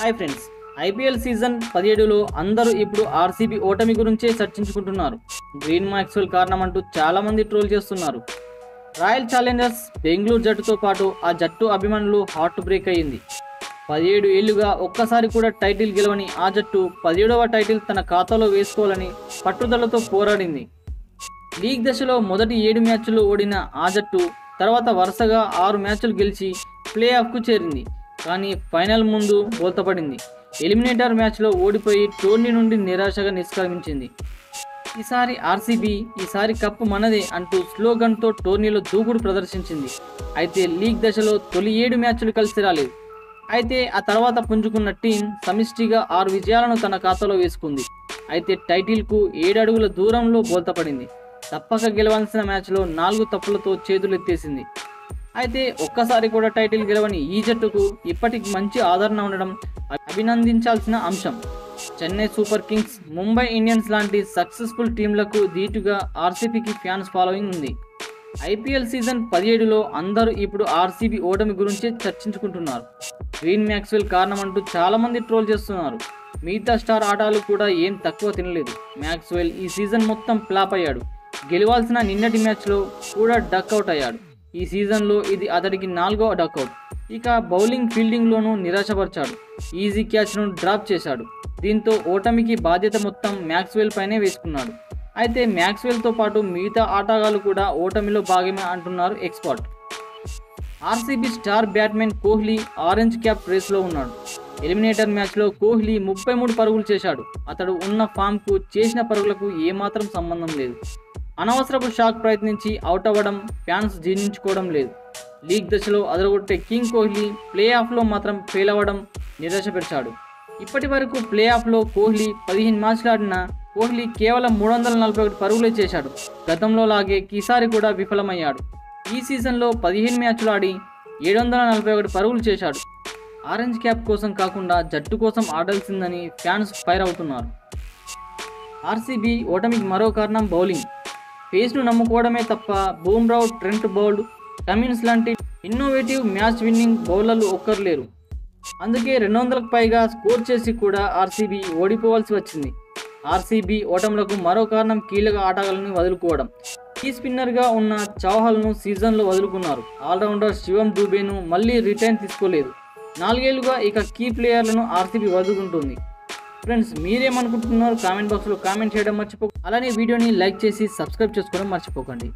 Hi friends, IPL season 17లో అందరూ ఇప్పుడు RCB ఓటమి గురించే చర్చించుకుంటున్నారు. గ్రీన్ మ్యాక్స్వెల్ కారణమంటూ చాలా మంది ట్రోల్ చేస్తున్నారు. రాయల్ ఛాలెంజర్స్ బెంగళూరు జట్టుతో పాటు ఆ జట్టు అభిమానులు హార్ట్ బ్రేక్ అయ్యింది. 17 ఏళ్లుగా ఒక్కసారి కూడా టైటిల్ గెలవని ఆ జట్టు 17వ టైటిల్ తన ఖాతాలో వేసుకోవాలని పట్టుదలతో పోరాడింది. లీగ్ దశలో మొదటి 7 మ్యాచ్ల్లో ఓడిన ఆ జట్టు తర్వాత వరుసగా 6 మ్యాచ్లు గెలిచి ప్లే ఆఫ్కు చేరింది. కానీ ఫైనల్ ముందు బోల్తపడింది. ఎలిమినేటర్ మ్యాచ్లో ఓడిపోయి టోర్నీ నుండి నిరాశగా నిష్క్రమించింది. ఈసారి ఆర్సీబీ ఈసారి కప్పు మనదే అంటూ స్లోగన్తో టోర్నీలో దూకుడు ప్రదర్శించింది. అయితే లీగ్ దశలో తొలి 7 మ్యాచ్లు కలిసి రాలేదు. అయితే ఆ తర్వాత పుంజుకున్న టీం సమిష్టిగా 6 విజయాలను తన ఖాతాలో వేసుకుంది. అయితే టైటిల్కు 7 అడుగుల దూరంలో బోల్తపడింది. తప్పక గెలవాల్సిన మ్యాచ్లో 4 తప్పులతో చేతులెత్తేసింది. అయితే ఒక్కసారి కూడా టైటిల్ గెలవని ఈ జట్టుకు ఇప్పటికి మంచి ఆదరణ ఉండడం అభినందించాల్సిన అంశం. Chennai super Kings, Mumbai Indians లాంటి సక్సెస్ఫుల్ టీంలకు ధీటుగా ఆర్సీబీకి ఫ్యాన్స్ ఫాలోయింగ్ ఉంది. ఐపీఎల్ సీజన్ 17లో అందరూ ఇప్పుడు ఆర్సీబీ ఓటమి గురించే చర్చించుకుంటున్నారు. గ్రీన్ మ్యాక్స్వెల్ కారణమంటూ చాలా మంది ట్రోల్ చేస్తున్నారు. మిగతా స్టార్ ఆటలు కూడా ఏం తక్కువ తినలేదు. మ్యాక్స్వెల్ ఈ సీజన్ మొత్తం ఫ్లాప్ అయ్యాడు. గెలవాల్సిన నిన్నటి మ్యాచ్లో కూడా డక్అవుట్ అయ్యాడు. ఈ సీజన్లో ఇది అతడికి 4వ డక్అవుట్. ఇక బౌలింగ్, ఫీల్డింగ్లోనూ నిరాశపరిచాడు. ఈజీ క్యాచ్ను డ్రాప్ చేశాడు. దీంతో ఓటమికి బాధ్యత మొత్తం మ్యాక్స్వెల్ పైనే వేసుకున్నాడు. అయితే మ్యాక్స్వెల్తో పాటు మిగతా ఆటగాళ్లు కూడా ఓటమిలో భాగమే అంటున్నారు expert. RCB star batsmen Kohli orange cap రేస్లో ఉన్నాడు. ఎలిమినేటర్ మ్యాచ్లో కోహ్లీ 33 పరుగులు చేశాడు. అతడు ఉన్న ఫామ్కు, చేసిన పరుగులకు ఏమాత్రం సంబంధం లేదు. అనవసరపు షాక్ ప్రయత్నించి అవుట్ అవ్వడం ఫ్యాన్స్ జీర్ణించుకోవడం లేదు. లీగ్ దశలో అదరగొట్టే కింగ్ కోహ్లీ ప్లే ఆఫ్లో మాత్రం ఫెయిల్ అవ్వడం నిరాశపరిచాడు. ఇప్పటి వరకు ప్లే ఆఫ్లో కోహ్లీ 15 మ్యాచ్లు ఆడిన కోహ్లీ కేవలం 341 పరుగులే చేశాడు. గతంలో లాగే ఈసారి కూడా విఫలమయ్యాడు. ఈ సీజన్లో 15 మ్యాచ్లు ఆడి 741 పరుగులు చేశాడు. ఆరెంజ్ క్యాప్ కోసం కాకుండా జట్టు కోసం ఆడాల్సిందని ఫ్యాన్స్ ఫైర్ అవుతున్నారు. ఆర్సీబీ ఓటమికి మరో కారణం బౌలింగ్. పేస్ను నమ్ముకోవడమే తప్ప బూమ్రా, ట్రెంట్ బౌల్ట్, కమిన్స్ లాంటి ఇన్నోవేటివ్ మ్యాచ్ విన్నింగ్ బౌలర్లు ఒక్కరు లేరు. అందుకే 200కు పైగా స్కోర్ చేసి కూడా ఆర్సీబీ ఓడిపోవాల్సి వచ్చింది. ఆర్సీబీ ఓటములకు మరో కారణం కీలక ఆటగాళ్లను వదులుకోవడం. కీ స్పిన్నర్గా ఉన్న చౌహాల్ను సీజన్లో వదులుకున్నారు. ఆల్రౌండర్ శివం దూబేను మళ్ళీ రిటైన్ తీసుకోలేదు. 4 ఏళ్లుగా ఇక కీ ప్లేయర్లను ఆర్సీబీ వదులుకుంటుంది. ఫ్రెండ్స్, మీరేమనుకుంటున్నారు? కామెంట్ బాక్స్లో కామెంట్ చేయడం మర్చిపోకండి. అలానే వీడియోని లైక్ చేసి సబ్స్క్రైబ్ చేసుకోవడం మర్చిపోకండి.